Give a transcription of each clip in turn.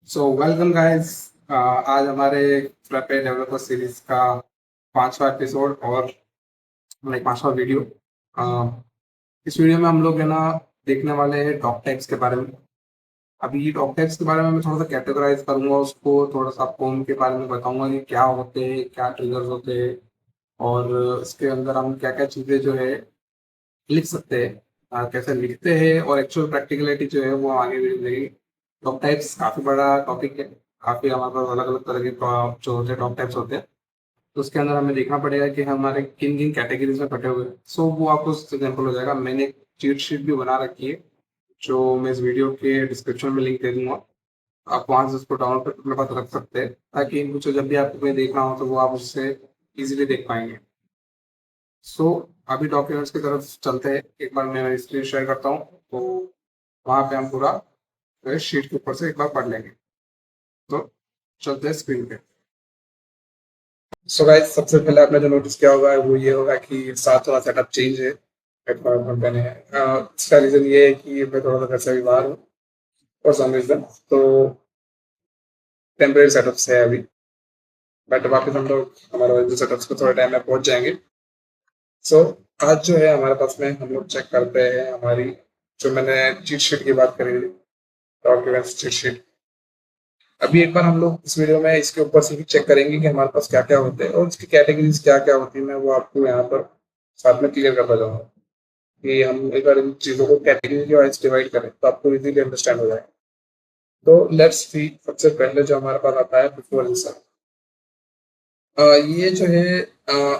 Welcome guys. आज हमारे फ्लैपे developer series का 5वां एपिसोड और लाइक 5वां वीडियो। इस वीडियो में हम लोग है ना देखने वाले हैं डॉग टाइप्स के बारे में। अभी डॉग टाइप्स के बारे में मैं थोड़ा सा कैटेगराइज करूंगा उसको, थोड़ा सा आपको उनके बारे में बताऊंगा कि क्या होते हैं, क्या ट्रिगर्स होते हैं और इसके अंदर हम क्या क्या चीज़ें जो है लिख सकते हैं, कैसे लिखते हैं और एक्चुअल प्रैक्टिकलिटी जो है वो आगे भी मिलेगी। टॉप टाइप्स काफ़ी बड़ा टॉपिक है। काफ़ी हमारे पास अलग अलग तरह के जो होते हैं टॉप टाइप्स होते हैं, तो उसके अंदर हमें देखना पड़ेगा कि हमारे किन किन कैटेगरीज में बटे हुए हैं। वो आपको सिंपल हो जाएगा। मैंने एक चीट शीट भी बना रखी है जो मैं इस वीडियो के डिस्क्रिप्शन में लिंक दे दूंगा। आप वहाँ से उसको डाउनलोड करके अपने पास रख सकते हैं ताकि इन कुछ जब भी आपको कहीं देखना हो तो वो आप उससे इजीली देख पाएंगे। सो अभी डॉक्यूमेंट्स की तरफ चलते हैं। एक बार मैं स्क्रीन शेयर करता हूँ तो वहाँ पे हम पूरा शीट के ऊपर से एक बार पढ़ लेंगे। तो चलते हैं स्क्रीन पे। गाइस, सबसे पहले आपने जो नोटिस किया होगा वो ये होगा कि साथ थोड़ा सेटअप चेंज है। हेडफोन पहने हैं। इसका रीज़न ये है कि मैं थोड़ा सा घर से भी बाहर हूँ फॉर सम रीज़न, तो टेम्परेरी सेटअप से है अभी। बट वापस हम लोग हमारे ओरिजिनल सेटअप्स को थोड़े टाइम में पहुंच जाएंगे। सो आज जो है हमारे पास में हम लोग चेक करते हैं हमारी, जो मैंने चीट शीट की बात करी थी, डॉक्यूमेंट्स चीट शीट। अभी एक बार हम लोग इस वीडियो में इसके ऊपर से भी चेक करेंगे कि हमारे पास क्या क्या होते हैं और इसकी कैटेगरीज क्या क्या होती है। मैं वो आपको यहाँ पर साथ में क्लियर करता जाऊंगा कि हम एक बार इन चीज़ों को कैटेगरी के वाइज डिवाइड करें तो आपको इजीली अंडरस्टैंड हो जाएगा। तो लेट्स सी, सबसे पहले जो हमारे पास आता है बिफोर इंसर्ट। ये जो है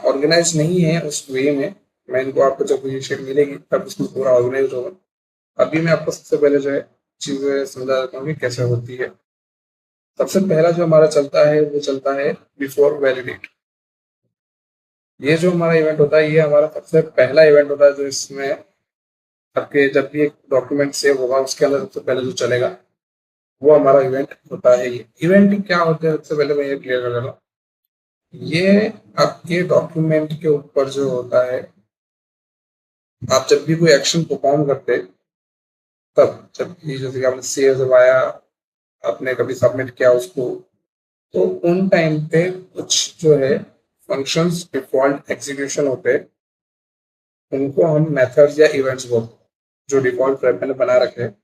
ऑर्गेनाइज नहीं है उस वे में। मैं इनको आपको जब ये शीट मिलेगी तब इसमें पूरा ऑर्गेनाइज होगा। अभी मैं आपको सबसे पहले जो है चीज़ें समझा देता हूँ कि कैसे होती है। सबसे पहला जो हमारा चलता है वो चलता है बिफोर वैलिडेट। ये जो हमारा इवेंट होता है ये हमारा सबसे पहला इवेंट होता है जो इसमें आपके जब भी एक डॉक्यूमेंट सेव होगा उसके अंदर सबसे पहले जो चलेगा वो हमारा इवेंट होता है। ये इवेंट क्या होते हैं सबसे पहले मैं ये क्लियर कर देता हूँ। ये आपके डॉक्यूमेंट के ऊपर जो होता है, आप जब भी कोई एक्शन परफॉर्म करते हैं तब, जब भी जैसे कि आपने सेव करवाया, आपने कभी सबमिट किया उसको, तो उन टाइम पे कुछ जो है फंक्शंस डिफॉल्ट एग्जीक्यूशन होते हैं, उनको हम मेथड्स या इवेंट्स बोलते हैं। जो डिफॉल्ट वेब मैंने बना रखे हैं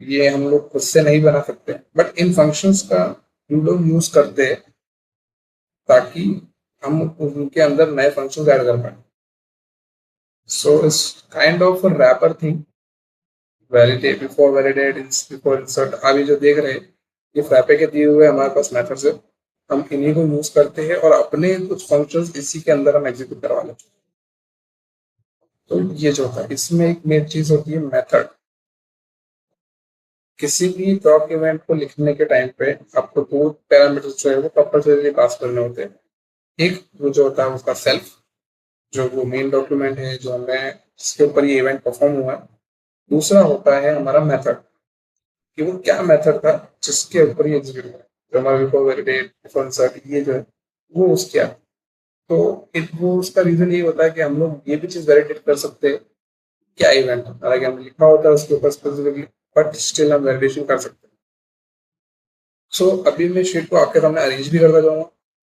ये हम लोग खुद से नहीं बना सकते, बट इन फंक्शंस का हम लोग यूज करते हैं ताकि हम उनके अंदर नए फंक्शन ऐड कर पाए। So it's kind of a rapper thing. Validate, before validate, before insert, अभी जो देख रहे हैं ये फ्रैपे के दिए हुए हमारे पास मेथड्स है। हम इन्हीं को यूज करते हैं और अपने कुछ फंक्शंस इसी के अंदर हम एग्जीक्यूट करवा लेते हैं। तो ये जो होता है इसमें एक मेन चीज होती है मेथड। किसी भी डॉक्यूमेंट को लिखने के टाइम पे आपको दो पैरामीटर्स जो है वो कंपल्सरी पास करने होते हैं। एक वो जो होता है उसका सेल्फ, जो वो मेन डॉक्यूमेंट है जो हमें जिसके ऊपर ये इवेंट परफॉर्म हुआ है। दूसरा होता है हमारा मेथड, कि वो क्या मेथड था जिसके ऊपर ये एग्जीक्यूट हुआ। जो हमारा बिफोर वैलिडेट, बिफोर इंसर्ट, ये जो है वो उसके है। तो वो उसका रीजन ये होता है कि हम लोग ये भी चीज वैलिडेट कर सकते हैं क्या इवेंट है, हालांकि हमने लिखा होता है उसके ऊपर स्पेसिफिकली, बट स्टिल हम वैलिडेशन कर सकते हैं। अभी मैं शीट को आपके सामने अरेंज भी करता जाऊंगा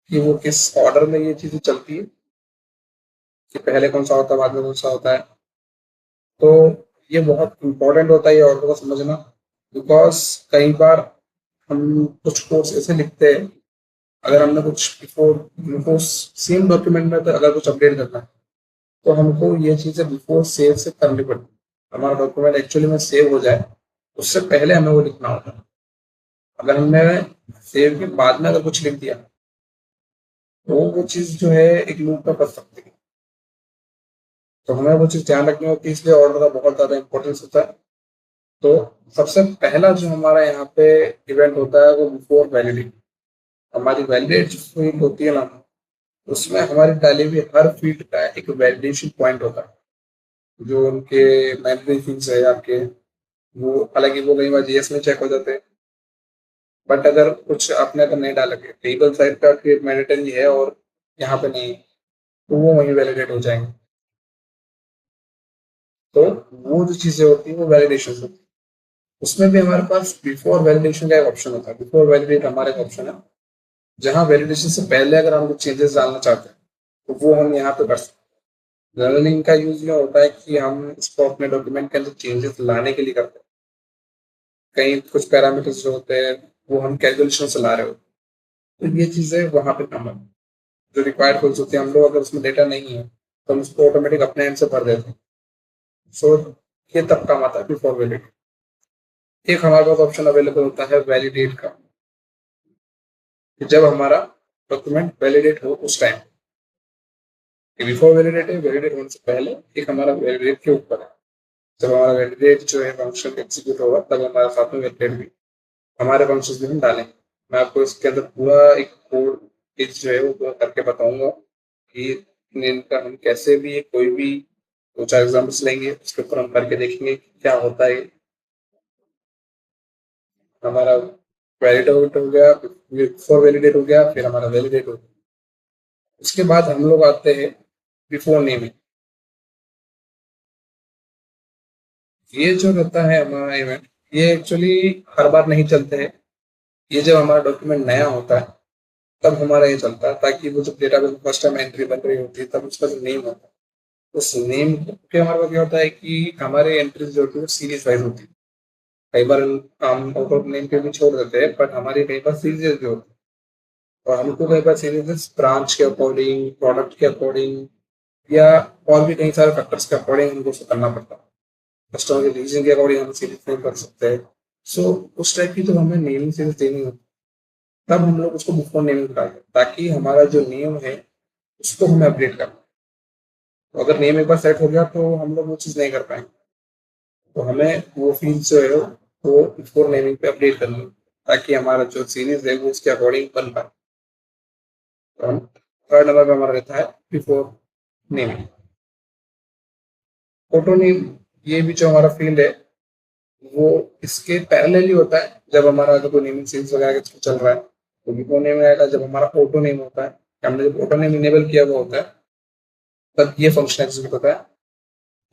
कि वो किस ऑर्डर में ये चीजें चलती है, कि पहले कौन सा होता है बाद में कौन सा होता है। तो ये बहुत इंपॉर्टेंट होता है ये ऑर्डर को समझना, बिकॉज कई बार हम कुछ कोर्स ऐसे लिखते हैं, अगर हमने कुछ बिफोर बिफोर सेम डॉक्यूमेंट में तो अगर कुछ अपडेट करना है तो हमको ये चीज़ें बिफोर सेव से करनी पड़ती है। हमारा डॉक्यूमेंट एक्चुअली में सेव हो जाए उससे पहले हमें वो लिखना होता है। अगर हमने सेव के बाद में अगर कुछ लिख दिया तो वो चीज़ जो है एक लूप में फंस सकती है। तो हमें वो चीज़ ध्यान रखनी होती है, इसलिए ऑर्डर का बहुत ज़्यादा इंपॉर्टेंस होता है। तो सबसे पहला जो हमारा यहाँ पे इवेंट होता है वो बिफोर वैलिडेट। हमारी वैलिडेट जो फील्ड होती है ना, उसमें हमारी डाली हुई हर फील्ड का एक वैलिडेशन पॉइंट होता है। जो उनके मेमोरी फील्ड्स है आपके, वो हालांकि वो कई बार जीएस में चेक हो जाते हैं, बट अगर कुछ आपने अगर नहीं डाला के टेबल साइड का मैंडेटरी है और यहाँ पे नहीं, तो वो वहीं वैलिडेट हो जाएंगे। तो वो जो चीज़ें होती हैं वो वैलिडेशन होती है। उसमें भी हमारे पास बिफोर वैलिडेशन का एक ऑप्शन होता है। बिफोर वैलिडेट हमारा एक ऑप्शन है, जहाँ वैलिडेशन से पहले अगर हम कुछ चेंजेस डालना चाहते हैं तो वो हम यहाँ पे कर सकते हैं। जनरली इनका यूज ये होता है कि हम इसको अपने डॉक्यूमेंट के अंदर चेंजेस लाने के लिए करते हैं। कहीं कुछ पैरामीटर्स जो होते हैं वो हम कैलकुलेशन से ला रहे होते हैं, तो ये चीजें वहां पे काम आती हैं। जो रिक्वायर्ड फील्ड्स होती है, हम लोग अगर उसमें डेटा नहीं है तो हम उसको ऑटोमेटिक अपने एंड से भर देते हैं। सो ये तब काम आता है बिफोर वैलिडेट। एक हमारे पास ऑप्शन अवेलेबल होता है वैलिडेट का, कि जब हमारा डॉक्यूमेंट वैलिडेट हो उस टाइम। बिफोर वैलिडेट है, वैलिडेट होने से पहले। एक हमारा वैलिडेट के ऊपर है, जब हमारा वैलिडेट जो है फंक्शन एग्जीक्यूट होगा तब हमारे साथ में वैलिडेट भी हमारे फंक्शंस भी हम डालेंगे। मैं आपको इसके अंदर पूरा एक कोड पेज जो है वो पूरा करके बताऊंगा कि इनका हम कैसे भी कोई भी दो चार एग्जाम्पल्स लेंगे, उसके ऊपर हम करके देखेंगे कि क्या होता है। हमारा वैलिडेट हो गया, बिफोर वैलिडेट हो गया, फिर हमारा वैलिडेट हो गया। उसके बाद हम लोग आते हैं बिफोर नेमिंग। ये जो रहता है हमारा इवेंट, ये एक्चुअली हर बार नहीं चलते हैं। ये जब हमारा डॉक्यूमेंट नया होता है तब हमारा ये चलता है, ताकि वो जब डेटाबेस में फर्स्ट टाइम एंट्री बन रही होती है तब उसका जो नेम होता है, उस नेम के हमारे पास क्या होता है कि हमारे एंट्रीज जो होती है वो सीरीज वाइज होती है। कई बार हम ऑटो नेम के भी छोड़ देते हैं, बट हमारी कई बार सीरीज भी होती है। और हमको कई बार सीरीज ब्रांच के अकॉर्डिंग, प्रोडक्ट के अकॉर्डिंग, या और भी कई सारे फैक्टर्स के अकॉर्डिंग हमको उसको करना पड़ता है। कस्टमर के रीजन के अकॉर्डिंग हम सीरीज नहीं कर सकते हैं। सो उस टाइप की तो हमें नेमिंग सीरीज देनी होती है, तब हम लोग उसको बिफोर नेमिंग डालते हैं, ताकि हमारा जो नेम है उसको हमें अपडेट करना है। तो अगर नेम एक बार सेट हो गया तो हम लोग वो चीज़ नहीं कर पाएंगे। तो हमें वो फील्ड जो है वो बिफोर नेमिंग पे अपडेट करनी है, ताकि हमारा जो सीरीज है वो उसके अकॉर्डिंग बन पाए। तो हम थर्ड नंबर पे हमारा रहता है बिफोर नेमिंग। ऑटो नेम, ये भी जो हमारा फील्ड है वो इसके पैरेलल ही होता है। जब हमारा अगर कोई नेमिंग सीरीज वगैरह का चल रहा है तो बिफोर नेम आएगा। जब हमारा ऑटो नेम होता है, हमने जब ऑटो नेम इनेबल किया हुआ होता है, तब ये फंक्शन एग्जीक्यूट होता है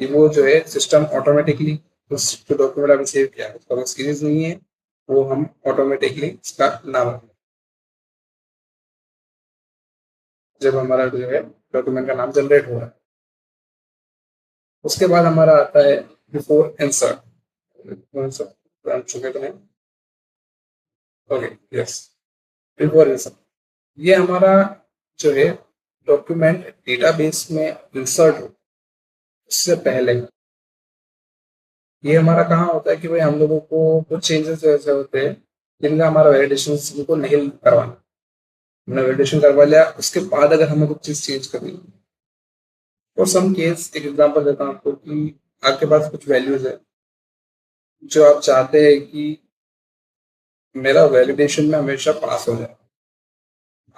कि वो जो है सिस्टम ऑटोमेटिकली उस जो डॉक्यूमेंट आपने सेव किया है उसका अगर सीरीज नहीं है, वो हम ऑटोमेटिकली इसका नाम रखें। जब हमारा जो है डॉक्यूमेंट का नाम जनरेट हो रहा है, उसके बाद हमारा आता है बिफोर इंसर्ट। रन चुके तो नहीं? Okay, yes, before insert. ये हमारा जो है डॉक्यूमेंट डेटाबेस में इंसर्ट हो उससे पहले। ये हमारा कहाँ होता है कि भाई हम लोगों को कुछ चेंजेस ऐसे होते हैं जिनका हमारा वैलिडेशन को नहीं करवाना। हमने वैलिडेशन करवा लिया, उसके बाद अगर हमें कुछ चीज चेंज करनी है, और सम केस एक एग्जांपल देता हूँ आपको कि आपके पास कुछ वैल्यूज है जो आप चाहते हैं कि मेरा वैलिडेशन में हमेशा पास हो जाए।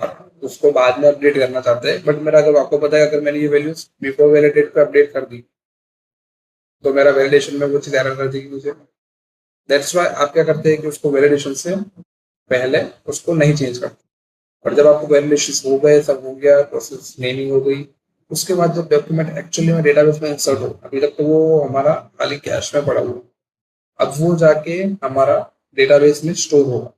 आप उसको बाद में अपडेट करना चाहते हैं, बट मेरा, जब आपको पता है अगर मैंने ये वैल्यूज बिफोर वैलिडेट पे अपडेट कर दी तो मेरा वैलिडेशन में वो चीज एरर कर देगी मुझे। दैट्स वाई आप क्या करते हैं कि उसको वैलिडेशन से पहले उसको नहीं चेंज करते। और जब आपको वैलिडेशन हो गए, सब हो गया, प्रोसेस नेमिंग हो गई, उसके बाद जब डॉक्यूमेंट एक्चुअली में डेटाबेस में इंसर्ट हो, अभी तक तो वो हमारा खाली कैश में पड़ा हुआ, अब वो जाके हमारा डेटाबेस में स्टोर होगा।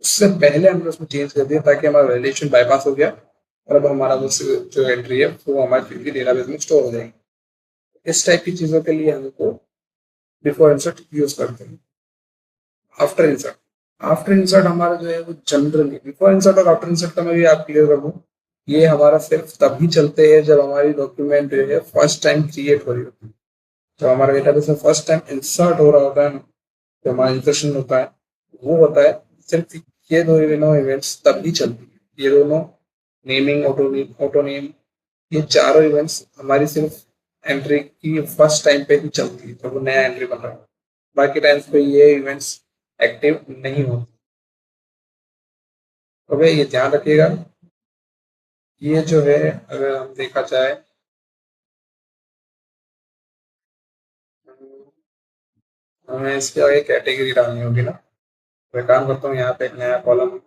उससे पहले हमने उसमें चेंज कर दिया ताकि हमारा वैलिडेशन बाईपास हो गया, और अब हमारा वो जो एंट्री है वो हमारे डेटाबेस में स्टोर हो जाएगी। इस टाइप की चीजों के लिए हमको बिफोर इंसर्ट यूज करते हैं। आफ्टर इंसर्ट, आफ्टर इंसर्ट हमारा जो है वो जनरली, बिफोर इंसर्ट और आफ्टर इंसर्ट का मैं भी आप क्लियर कर दूं, ये हमारा सिर्फ तभी चलते हैं जब हमारी डॉक्यूमेंट जो है फर्स्ट टाइम क्रिएट हो रही होती है। जब हमारा डेटाबेस में फर्स्ट टाइम इंसर्ट हो रहा होता है ना, जो हमारा इंसर्शन होता है वो होता है सिर्फ, ये दोनों इवेंट्स तभी चलती है। ये दोनों नेमिंग, ऑटो नेम, ये चारों इवेंट्स हमारी सिर्फ एंट्री की फर्स्ट टाइम पे ही चलती है जब वो नया एंट्री बन रहा है। बाकी टाइम्स पे ये इवेंट्स एक्टिव नहीं होते। तो भाई ये ध्यान रखिएगा। ये जो है अगर हम देखा जाए, हमें इसके आगे कैटेगरी डालनी होगी ना। तो एक काम करता हूँ, यहाँ पे एक नया कॉलम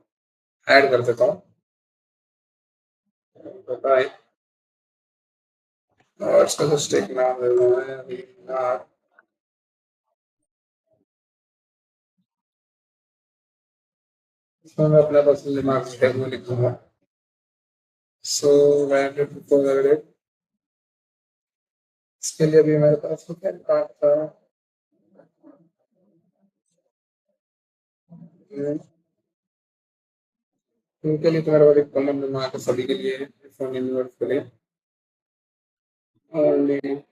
ऐड कर देता हूँ, बताइए। और इसका जस्ट एक नाम दे दूँ मैं, इसमें मैं अपना पर्सनल दिमाग से है वो लिखूंगा। सो वैन इसके लिए भी मेरे पास तो क्या कार्ड था। उनके लिए तो मेरे पास एक कॉमन दिमाग है, सभी के लिए फोन यूनिवर्स के लिए only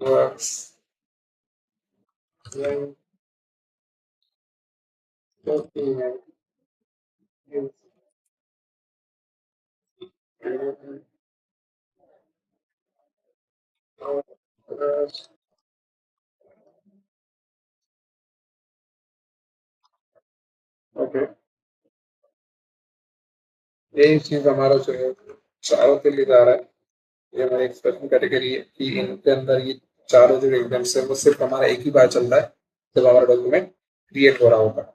works when document is written out as okay. यही चीज हमारा जो है चारों के लिए जा रहा है। ये हमारी एक्सप्रेशन कैटेगरी है कि इनके अंदर ये चारों जो एग्जाम्स है वो सिर्फ हमारा एक ही बार चल रहा है जब हमारा डॉक्यूमेंट क्रिएट हो रहा होगा।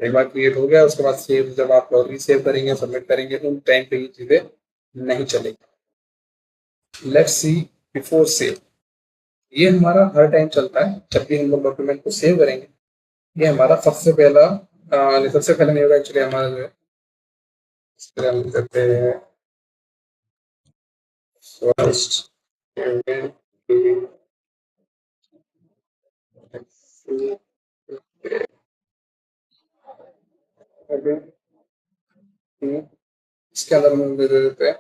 एक बार क्रिएट हो गया उसके बाद सेव जब आप रीसेव करेंगे सबमिट करेंगे तो उन टाइम पे ये चीजें नहीं चलेगी। Let's see before save. ये हमारा हर टाइम चलता है जब भी हम लोग डॉक्यूमेंट को सेव करेंगे। ये हमारा सबसे पहला सबसे पहले नहीं होगा एक्चुअली हमारा जो है इस तरह हम करते हैं फर्स्ट इसके अंदर हम दे देते हैं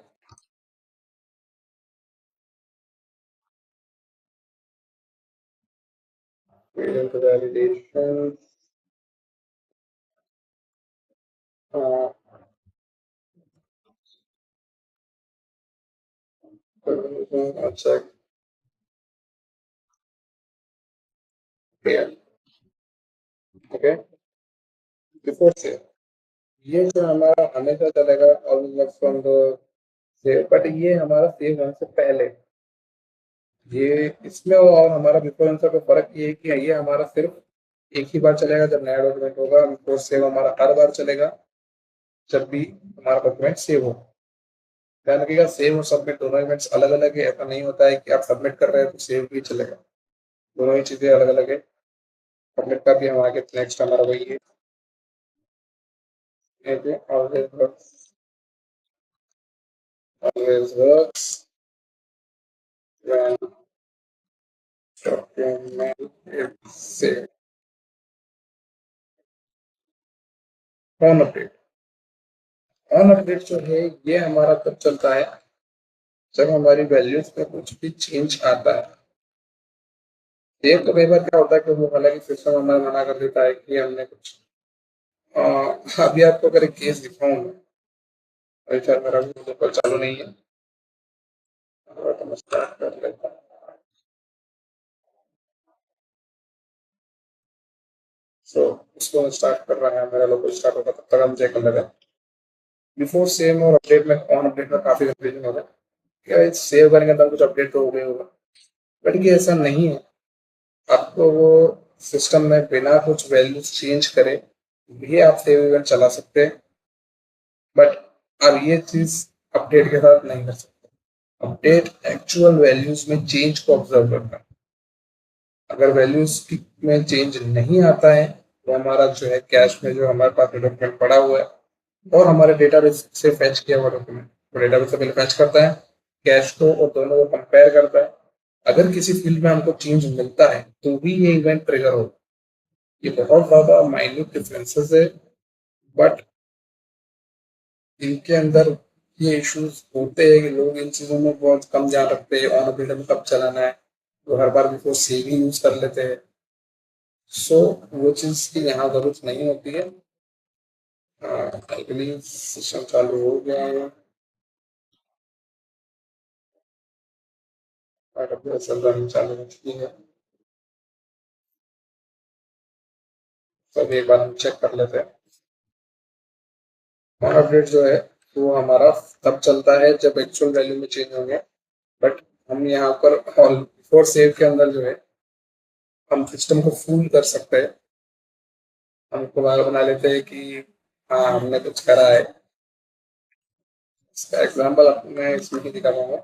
वैलिडेशन। अच्छा ओके बिफोर सेव। ये जो हमारा हमेशा चलेगा always from the save, but ये हमारा सेव होने से पहले। ये इसमें और हमारा बिफोर आंसर का फर्क ये है कि ये हमारा सिर्फ एक ही बार चलेगा जब नया डॉक्यूमेंट होगा। बिफोर सेव हमारा हर बार चलेगा जब भी हमारा डॉक्यूमेंट सेव हो। ध्यान रखिएगा सेव और सबमिट दोनों इवेंट्स अलग अलग है। ऐसा नहीं होता है कि आप सबमिट कर रहे हैं तो सेव भी चलेगा। दोनों ही चीजें अलग अलग है। सबमिट का भी हम आगे नेक्स्ट हमारा वही है। always works when document is saved। On update. On update जो है ये हमारा तब चलता है जब हमारी वैल्यूज में कुछ भी चेंज आता है। एक तो कई बार क्या होता है कि वो हालांकि सिस्टम हमारा मना कर देता है कि हमने कुछ अभी आपको अगर एक केस दिखाऊं मैं, अभी शायद मेरा वीडियो चालू नहीं है तो मैं स्टार्ट कर लेता हूँ। सो उसको स्टार्ट कर रहा है मेरा लोग स्टार्ट होगा तब तक हम चेक कर लेते। बिफोर सेव और अपडेट में ऑन अपडेट में काफी कंफ्यूजन हो रहा है। क्या सेव करेंगे तब कुछ अपडेट तो हो गया होगा, बट ये ऐसा नहीं है। आपको वो सिस्टम में बिना कुछ वैल्यूज चेंज करे भी आप सेव इवेंट चला सकते हैं, बट अब ये चीज अपडेट के साथ नहीं कर सकते। अपडेट एक्चुअल वैल्यूज में चेंज को ऑब्जर्व करता है। अगर वैल्यूज में चेंज नहीं आता है तो हमारा जो है कैश में जो हमारे पास डॉक्यूमेंट पड़ा हुआ है और हमारे डेटाबेस से फैच किया हुआ डॉक्यूमेंट तो डेटाबेस से पहले फैच करता है कैश को और दोनों को कंपेयर करता है। अगर किसी फील्ड में हमको चेंज मिलता है तो भी ये इवेंट ट्रिगर होगा। ये बहुत ज्यादा माइन्यूट डिफरेंसेस है, बट इनके अंदर ये इश्यूज होते हैं कि लोग इन चीजों में बहुत कम ध्यान रखते हैं। ऑन अपडेट में कब चलाना है तो हर बार बिफोर सेविंग यूज कर लेते हैं। सो वो चीज की यहाँ जरूरत नहीं होती है। आई बिलीव सिस्टम चालू हो गया है और अपना रन चालू हो चुकी है। तो अभी एक बार हम चेक कर लेते हैं। ऑन अपडेट जो है वो हमारा तब चलता है जब एक्चुअल वैल्यू में चेंज होंगे, बट हम यहाँ पर ऑल बिफोर सेव के अंदर जो है हम सिस्टम को फूल कर सकते हैं। हम दोबारा बना लेते हैं कि हाँ हमने कुछ करा है। इसका एग्जाम्पल मैं इसमें ही दिखा पाऊंगा।